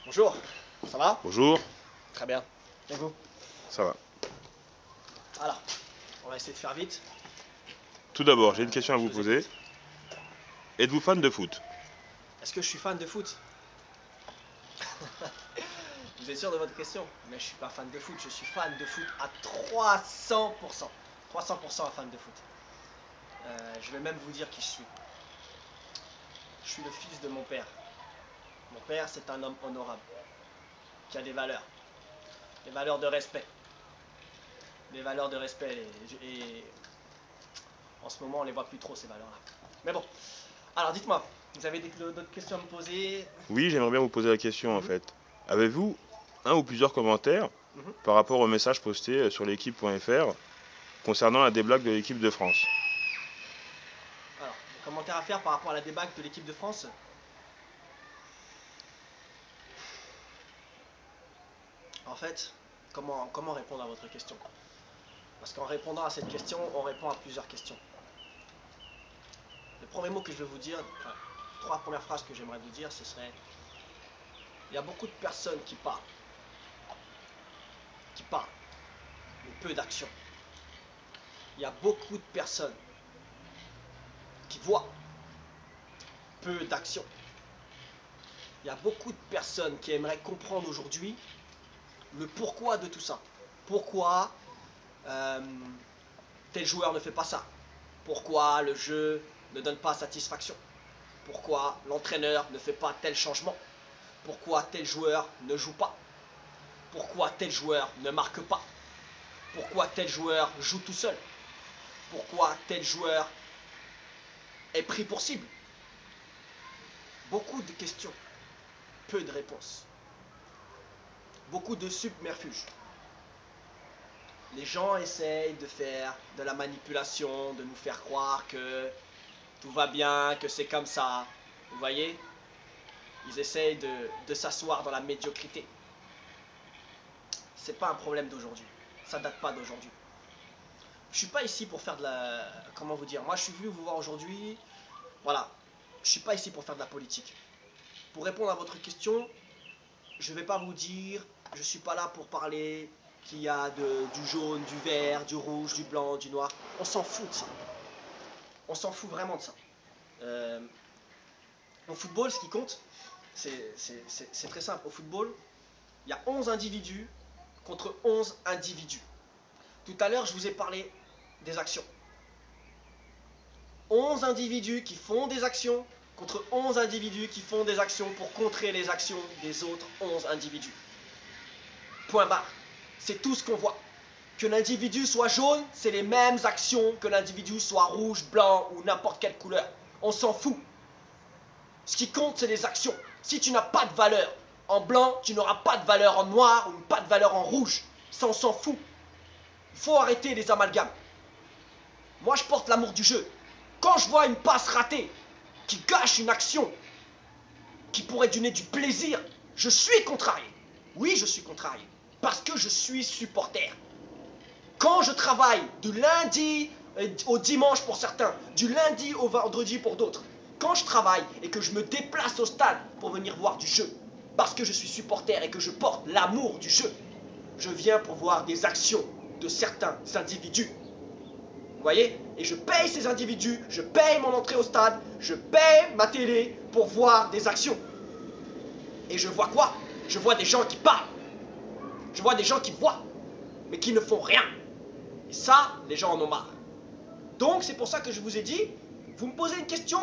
Bonjour, ça va? Bonjour, Très bien. Et vous? ça va. Alors, on va essayer de faire vite. Tout d'abord, j'ai une question à Je vous vous poser. écoute. Êtes-vous fan de foot? Est-ce que je suis fan de foot? Vous êtes sûr de votre question? Mais je suis pas fan de foot, je suis fan de foot à 300%. 300% fan de foot. Je vais même vous dire qui je suis. Je suis le fils de mon père. Mon père, c'est un homme honorable, qui a des valeurs de respect. Des valeurs de respect. Et en ce moment, on les voit plus trop, ces valeurs-là. Mais bon, alors dites-moi, vous avez d'autres questions à me poser? Oui, j'aimerais bien vous poser la question en Mhm, fait. Avez-vous un ou plusieurs commentaires mhm. par rapport au message posté sur l'équipe.fr concernant la déblague de l'équipe de France? Alors, des commentaires à faire par rapport à la débâcle de l'équipe de France? En fait, comment répondre à votre question? Parce qu'en répondant à cette question, on répond à plusieurs questions. Le premier mot que je vais vous dire, enfin, trois premières phrases que j'aimerais vous dire, ce serait: il y a beaucoup de personnes qui parlent, mais peu d'action. Il y a beaucoup de personnes qui voient, peu d'action. Il y a beaucoup de personnes qui aimeraient comprendre aujourd'hui le pourquoi de tout ça. Pourquoi euh, tel joueur ne fait pas ça? Pourquoi le jeu ne donne pas satisfaction? Pourquoi l'entraîneur ne fait pas tel changement? Pourquoi tel joueur ne joue pas? Pourquoi tel joueur ne marque pas? Pourquoi tel joueur joue tout seul? Pourquoi tel joueur est pris pour cible? Beaucoup de questions, peu de réponses. Beaucoup de submerfuges. Les gens essayent de faire de la manipulation, de nous faire croire que tout va bien, que c'est comme ça. Vous voyez? Ils essayent de s'asseoir dans la médiocrité. C'est pas un problème d'aujourd'hui. Ça date pas d'aujourd'hui. Je suis pas ici pour faire de la... Comment vous dire? Moi, je suis venu vous voir aujourd'hui. Voilà. Je suis pas ici pour faire de la politique. Pour répondre à votre question, je vais pas vous dire... Je suis pas là pour parler qu'il y a du jaune, du vert, du rouge, du blanc, du noir. On s'en fout de ça. On s'en fout vraiment de ça. Euh, Au football, ce qui compte, c'est très simple. Au football, il y a 11 individus contre 11 individus. Tout à l'heure, je vous ai parlé des actions. 11 individus qui font des actions contre 11 individus qui font des actions pour contrer les actions des autres 11 individus. Point barre. C'est tout ce qu'on voit. Que l'individu soit jaune, c'est les mêmes actions que l'individu soit rouge, blanc ou n'importe quelle couleur. On s'en fout. Ce qui compte, c'est les actions. Si tu n'as pas de valeur en blanc, tu n'auras pas de valeur en noir ou pas de valeur en rouge. Ça, on s'en fout. Il faut arrêter les amalgames. Moi, je porte l'amour du jeu. Quand je vois une passe ratée qui gâche une action qui pourrait donner du plaisir, je suis contrarié. Oui, je suis contrarié. Parce que je suis supporter. Quand je travaille du lundi au dimanche pour certains, du lundi au vendredi pour d'autres, quand je travaille et que je me déplace au stade pour venir voir du jeu, parce que je suis supporter et que je porte l'amour du jeu, je viens pour voir des actions de certains individus. Vous voyez? Et je paye ces individus, je paye mon entrée au stade, je paye ma télé pour voir des actions. Et je vois quoi? Je vois des gens qui parlent. Je vois des gens qui voient, mais qui ne font rien. Et ça, les gens en ont marre. Donc c'est pour ça que je vous ai dit, vous me posez une question,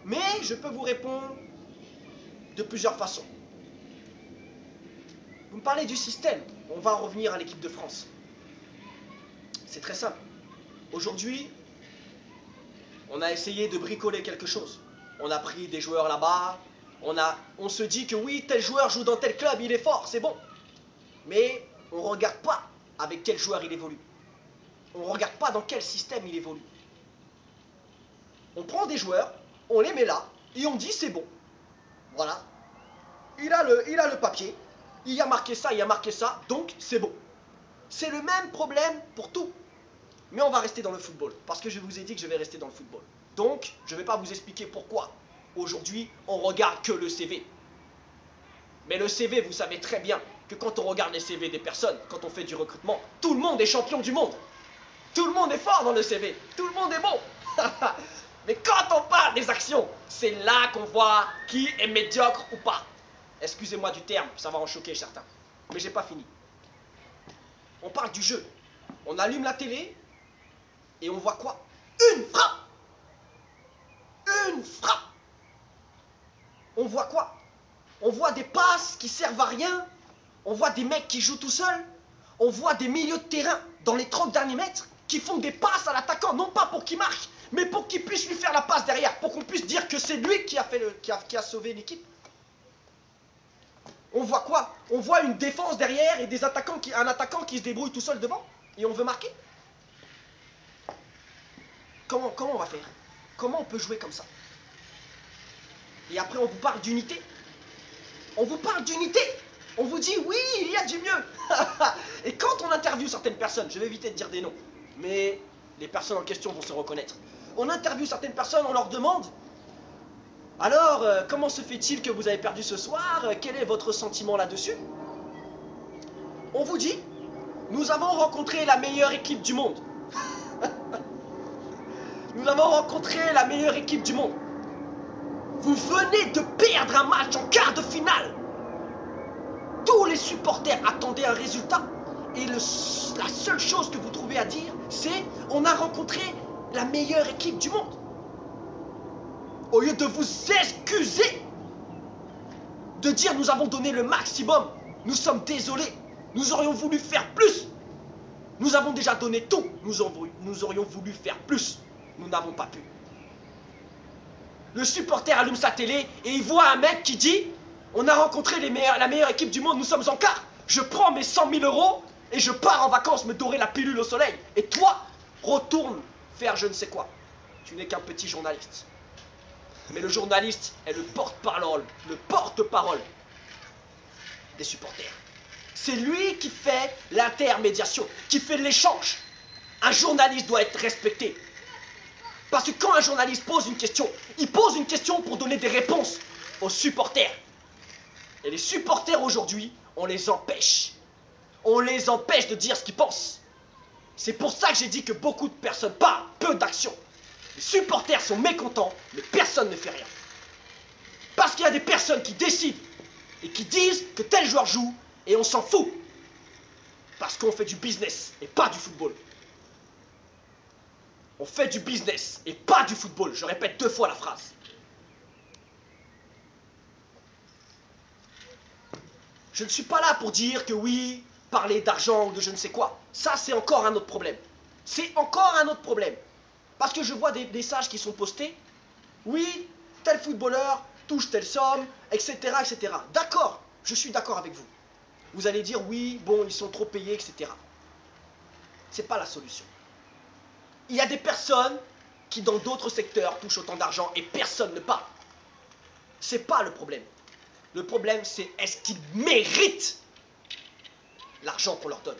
mais je peux vous répondre de plusieurs façons. Vous me parlez du système, on va en revenir à l'équipe de France. C'est très simple. Aujourd'hui, on a essayé de bricoler quelque chose. On a pris des joueurs là-bas, on se dit que oui, tel joueur joue dans tel club, il est fort, c'est bon. Mais on ne regarde pas avec quel joueur il évolue. On ne regarde pas dans quel système il évolue. On prend des joueurs, on les met là, et on dit c'est bon. Voilà. Il a le papier, il a marqué ça, il a marqué ça, donc c'est bon. C'est le même problème pour tout. Mais on va rester dans le football, parce que je vous ai dit que je vais rester dans le football. Donc, je ne vais pas vous expliquer pourquoi. Aujourd'hui, on regarde que le CV. Mais le CV, vous savez très bien que quand on regarde les CV des personnes, quand on fait du recrutement, tout le monde est champion du monde. Tout le monde est fort dans le CV. Tout le monde est bon. Mais quand on parle des actions, c'est là qu'on voit qui est médiocre ou pas. Excusez-moi du terme, ça va en choquer certains. Mais j'ai pas fini. On parle du jeu. On allume la télé et on voit quoi? Une frappe. Une frappe. On voit quoi? On voit des passes qui servent à rien. On voit des mecs qui jouent tout seuls. On voit des milieux de terrain dans les 30 derniers mètres qui font des passes à l'attaquant, non pas pour qu'il marque, mais pour qu'il puisse lui faire la passe derrière, pour qu'on puisse dire que c'est lui qui a sauvé l'équipe. On voit quoi? On voit une défense derrière et un attaquant qui se débrouille tout seul devant et on veut marquer. Comment on va faire? Comment on peut jouer comme ça? Et après on vous parle d'unité. On vous parle d'unité. On vous dit oui, il y a du mieux. Et quand on interviewe certaines personnes, je vais éviter de dire des noms, mais les personnes en question vont se reconnaître. On interviewe certaines personnes, on leur demande alors, comment se fait-il que vous avez perdu ce soir? Quel est votre sentiment là-dessus? On vous dit, nous avons rencontré la meilleure équipe du monde. Nous avons rencontré la meilleure équipe du monde. Vous venez de perdre un match en quart de finale. Tous les supporters attendaient un résultat. Et la seule chose que vous trouvez à dire, c'est on a rencontré la meilleure équipe du monde. Au lieu de vous excuser, de dire nous avons donné le maximum, nous sommes désolés, nous aurions voulu faire plus. Nous avons déjà donné tout, nous aurions voulu faire plus. Nous n'avons pas pu. Le supporter allume sa télé et il voit un mec qui dit on a rencontré la meilleure équipe du monde, nous sommes en quart. Je prends mes 100 000 € et je pars en vacances me dorer la pilule au soleil. Et toi, retourne faire je ne sais quoi. Tu n'es qu'un petit journaliste. Mais le journaliste est le porte-parole des supporters. C'est lui qui fait l'intermédiation, qui fait l'échange. Un journaliste doit être respecté. Parce que quand un journaliste pose une question, il pose une question pour donner des réponses aux supporters. Et les supporters aujourd'hui, on les empêche. On les empêche de dire ce qu'ils pensent. C'est pour ça que j'ai dit que beaucoup de personnes parlent, peu d'action. Les supporters sont mécontents, mais personne ne fait rien. Parce qu'il y a des personnes qui décident et qui disent que tel joueur joue et on s'en fout. Parce qu'on fait du business et pas du football. On fait du business et pas du football. Je répète 2 fois la phrase. Je ne suis pas là pour dire que oui, parler d'argent ou de je ne sais quoi. Ça, c'est encore un autre problème. C'est encore un autre problème. Parce que je vois des messages qui sont postés. Oui, tel footballeur touche telle somme, etc. etc. D'accord, je suis d'accord avec vous. Vous allez dire oui, bon, ils sont trop payés, etc. C'est pas la solution. Il y a des personnes qui, dans d'autres secteurs, touchent autant d'argent et personne ne parle. C'est pas le problème. Le problème, c'est est-ce qu'ils méritent l'argent qu'on leur donne.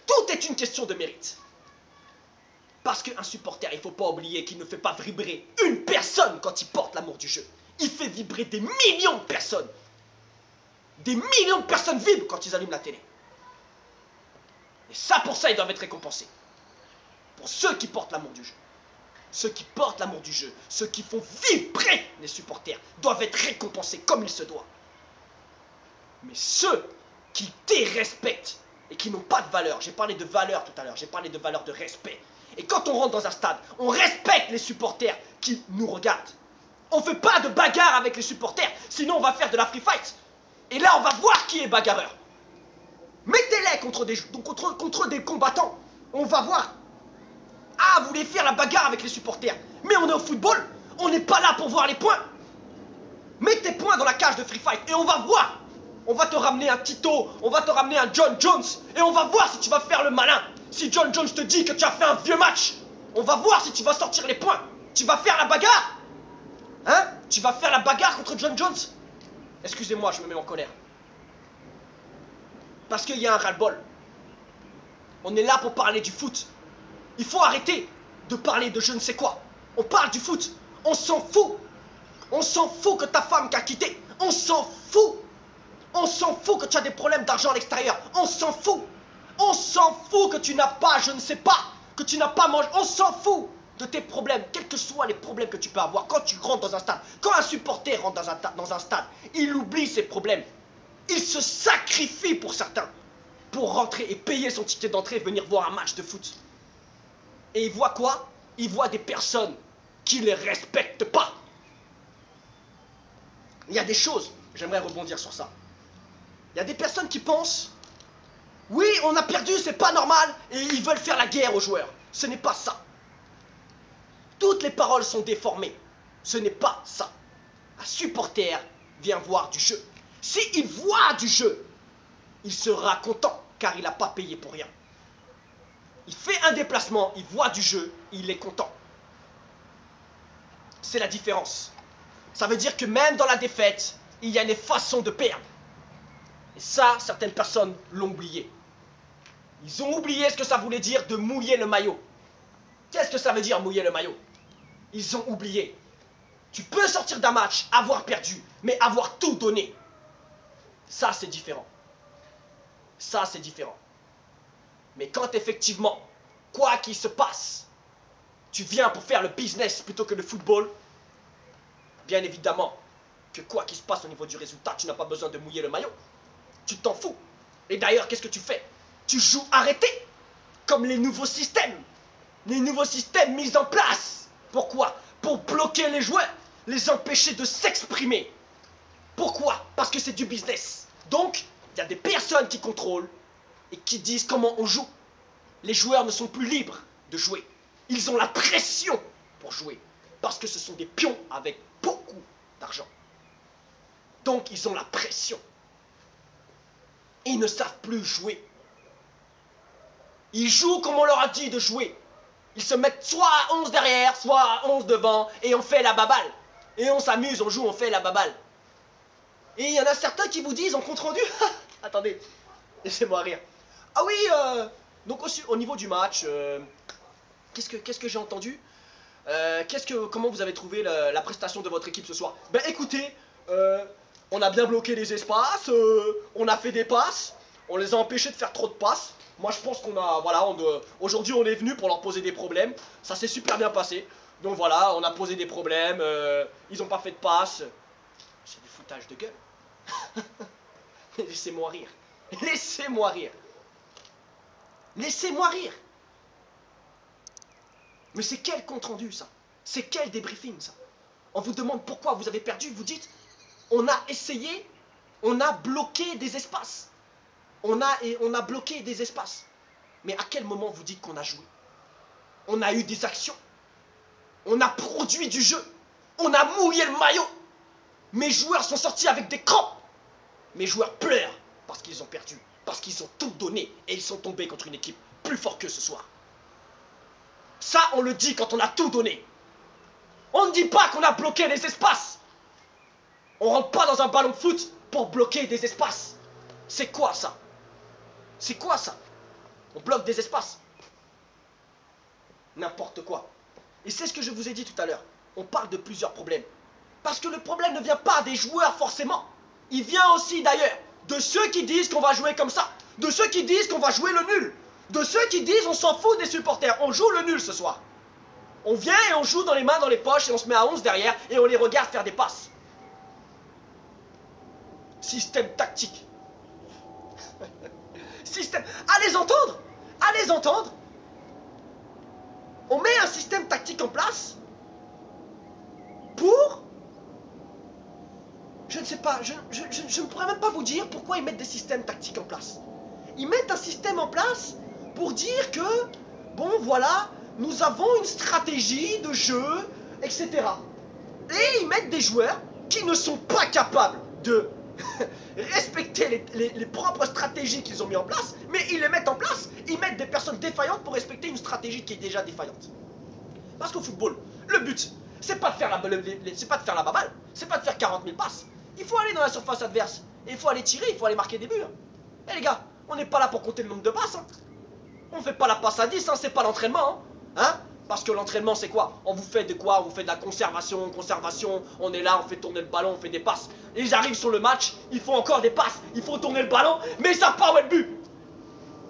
Tout est une question de mérite. Parce qu'un supporter, il ne faut pas oublier qu'il ne fait pas vibrer une personne quand il porte l'amour du jeu. Il fait vibrer des millions de personnes. Des millions de personnes vibrent quand ils allument la télé. Et ça, pour ça, ils doivent être récompensés. Pour ceux qui portent l'amour du jeu. Ceux qui portent l'amour du jeu, ceux qui font vibrer les supporters, doivent être récompensés comme il se doit. Mais ceux qui dérespectent et qui n'ont pas de valeur, j'ai parlé de valeur tout à l'heure, j'ai parlé de valeur de respect. Et quand on rentre dans un stade, on respecte les supporters qui nous regardent. On ne fait pas de bagarre avec les supporters, sinon on va faire de la free fight. Et là, on va voir qui est bagarreur. Mettez-les contre des combattants. On va voir. Ah, vous voulez faire la bagarre avec les supporters. Mais on est au football. On n'est pas là pour voir les points. Mets tes points dans la cage de free fight et on va voir. On va te ramener un Tito, on va te ramener un John Jones. Et on va voir si tu vas faire le malin. Si John Jones te dit que tu as fait un vieux match, on va voir si tu vas sortir les points. Tu vas faire la bagarre. Hein? Tu vas faire la bagarre contre John Jones? Excusez-moi, je me mets en colère. Parce qu'il y a un ras-le-bol. On est là pour parler du foot. Il faut arrêter de parler de je ne sais quoi. On parle du foot. On s'en fout. On s'en fout que ta femme t'a quitté. On s'en fout. On s'en fout que tu as des problèmes d'argent à l'extérieur. On s'en fout. On s'en fout que tu n'as pas, je ne sais pas, que tu n'as pas mangé. On s'en fout de tes problèmes, quels que soient les problèmes que tu peux avoir. Quand tu rentres dans un stade, quand un supporter rentre dans un stade, il oublie ses problèmes. Il se sacrifie pour certains, pour rentrer et payer son ticket d'entrée et venir voir un match de foot. Et il voit quoi? Il voit des personnes qui ne les respectent pas. Il y a des choses, j'aimerais rebondir sur ça. Il y a des personnes qui pensent, oui, on a perdu, c'est pas normal, et ils veulent faire la guerre aux joueurs. Ce n'est pas ça. Toutes les paroles sont déformées. Ce n'est pas ça. Un supporter vient voir du jeu. S'il voit du jeu, il sera content, car il n'a pas payé pour rien. Il fait un déplacement, il voit du jeu, il est content. C'est la différence. Ça veut dire que même dans la défaite, il y a des façons de perdre. Et ça, certaines personnes l'ont oublié. Ils ont oublié ce que ça voulait dire de mouiller le maillot. Qu'est-ce que ça veut dire mouiller le maillot? Ils ont oublié. Tu peux sortir d'un match, avoir perdu, mais avoir tout donné. Ça, c'est différent. Ça, c'est différent. Mais quand effectivement, quoi qu'il se passe, tu viens pour faire le business plutôt que le football, bien évidemment que quoi qu'il se passe au niveau du résultat, tu n'as pas besoin de mouiller le maillot. Tu t'en fous. Et d'ailleurs, qu'est-ce que tu fais? Tu joues arrêté, comme les nouveaux systèmes. Les nouveaux systèmes mis en place. Pourquoi? Pour bloquer les joueurs, les empêcher de s'exprimer. Pourquoi? Parce que c'est du business. Donc, il y a des personnes qui contrôlent et qui disent comment on joue. Les joueurs ne sont plus libres de jouer. Ils ont la pression pour jouer. Parce que ce sont des pions avec beaucoup d'argent. Donc, ils ont la pression. Ils ne savent plus jouer. Ils jouent comme on leur a dit de jouer. Ils se mettent soit à 11 derrière, soit à 11 devant, et on fait la baballe. Et on s'amuse, on joue, on fait la baballe. Et il y en a certains qui vous disent en compte rendu, attendez, laissez-moi rire. Ah oui, donc aussi, au niveau du match, qu'est-ce que j'ai entendu? Comment vous avez trouvé la prestation de votre équipe ce soir? Ben écoutez, on a bien bloqué les espaces, on a fait des passes, on les a empêchés de faire trop de passes. Moi je pense qu'on a, voilà, aujourd'hui on est venu pour leur poser des problèmes, ça s'est super bien passé. Donc voilà, on a posé des problèmes, ils n'ont pas fait de passes. C'est du foutage de gueule. Laissez-moi rire. Laissez-moi rire. Laissez-moi rire. Mais c'est quel compte rendu ça? C'est quel débriefing ça? On vous demande pourquoi vous avez perdu, vous dites on a essayé, on a bloqué des espaces. On a bloqué des espaces. Mais à quel moment vous dites qu'on a joué? On a eu des actions. On a produit du jeu. On a mouillé le maillot. Mes joueurs sont sortis avec des crampes. Mes joueurs pleurent parce qu'ils ont perdu. Parce qu'ils ont tout donné et ils sont tombés contre une équipe plus forte que ce soir. Ça, on le dit quand on a tout donné. On ne dit pas qu'on a bloqué les espaces. On rentre pas dans un ballon de foot pour bloquer des espaces. C'est quoi ça? C'est quoi ça? On bloque des espaces. N'importe quoi. Et c'est ce que je vous ai dit tout à l'heure. On parle de plusieurs problèmes. Parce que le problème ne vient pas des joueurs forcément. Il vient aussi d'ailleurs de ceux qui disent qu'on va jouer comme ça. De ceux qui disent qu'on va jouer le nul. De ceux qui disent on s'en fout des supporters. On joue le nul ce soir. On vient et on joue dans les mains, dans les poches et on se met à 11 derrière et on les regarde faire des passes. Système tactique. Système. À les entendre. À les entendre. On met un système tactique en place pour... Je ne sais pas, je ne pourrais même pas vous dire pourquoi ils mettent des systèmes tactiques en place. Ils mettent un système en place pour dire que, bon voilà, nous avons une stratégie de jeu, etc. Et ils mettent des joueurs qui ne sont pas capables de respecter les propres stratégies qu'ils ont mis en place, mais ils les mettent en place, ils mettent des personnes défaillantes pour respecter une stratégie qui est déjà défaillante. Parce qu'au football, le but, c'est pas de faire la baballe, c'est pas de faire 40 000 passes. Il faut aller dans la surface adverse, et il faut aller tirer, il faut aller marquer des buts. Eh les gars, on n'est pas là pour compter le nombre de passes. On fait pas la passe à 10, c'est pas l'entraînement. Parce que l'entraînement, c'est quoi? On vous fait de quoi? On vous fait de la conservation, on est là, on fait tourner le ballon, on fait des passes. Et ils arrivent sur le match, ils font encore des passes, ils font tourner le ballon, mais ils savent pas où est le but.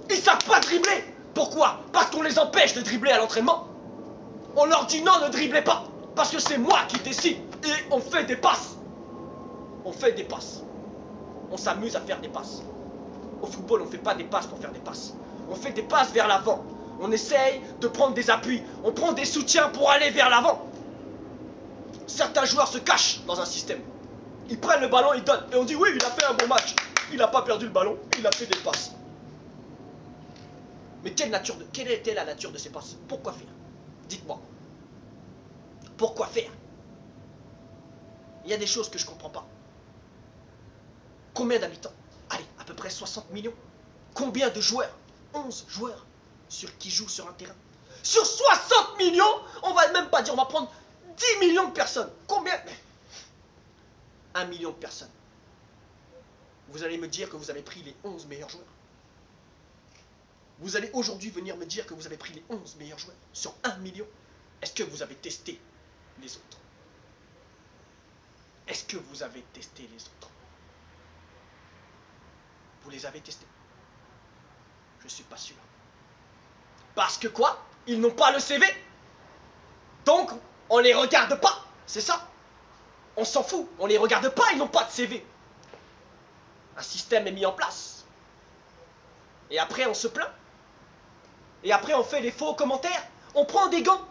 Ils savent pas dribbler. Pourquoi? Parce qu'on les empêche de dribbler à l'entraînement. On leur dit non, ne dribblez pas. Parce que c'est moi qui décide. Et on fait des passes. On fait des passes. On s'amuse à faire des passes. Au football, on ne fait pas des passes pour faire des passes. On fait des passes vers l'avant. On essaye de prendre des appuis. On prend des soutiens pour aller vers l'avant. Certains joueurs se cachent dans un système. Ils prennent le ballon, ils donnent. Et on dit oui, il a fait un bon match. Il n'a pas perdu le ballon, il a fait des passes. Mais quelle était la nature de ces passes? Pourquoi faire? Dites-moi. Pourquoi faire? Il y a des choses que je ne comprends pas. Combien d'habitants? Allez, à peu près 60 millions. Combien de joueurs? 11 joueurs qui jouent sur un terrain. Sur 60 millions, on va même pas dire, on va prendre 10 millions de personnes. Combien? 1 million de personnes. Vous allez me dire que vous avez pris les 11 meilleurs joueurs. Vous allez aujourd'hui venir me dire que vous avez pris les 11 meilleurs joueurs sur 1 million. Est-ce que vous avez testé les autres? Est-ce que vous avez testé les autres? Vous les avez testés? Je ne suis pas sûr. Parce que quoi? Ils n'ont pas le CV. Donc, on les regarde pas. C'est ça. On s'en fout. On les regarde pas, ils n'ont pas de CV. Un système est mis en place. Et après, on se plaint. Et après, on fait les faux commentaires. On prend des gants.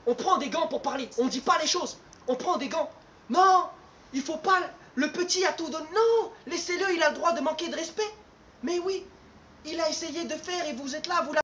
On prend des gants pour parler. On ne dit pas les choses. On prend des gants. Non, il faut pas... Le petit a tout donné. Non, laissez-le, il a le droit de manquer de respect. Mais oui, il a essayé de faire et vous êtes là, vous l'avez...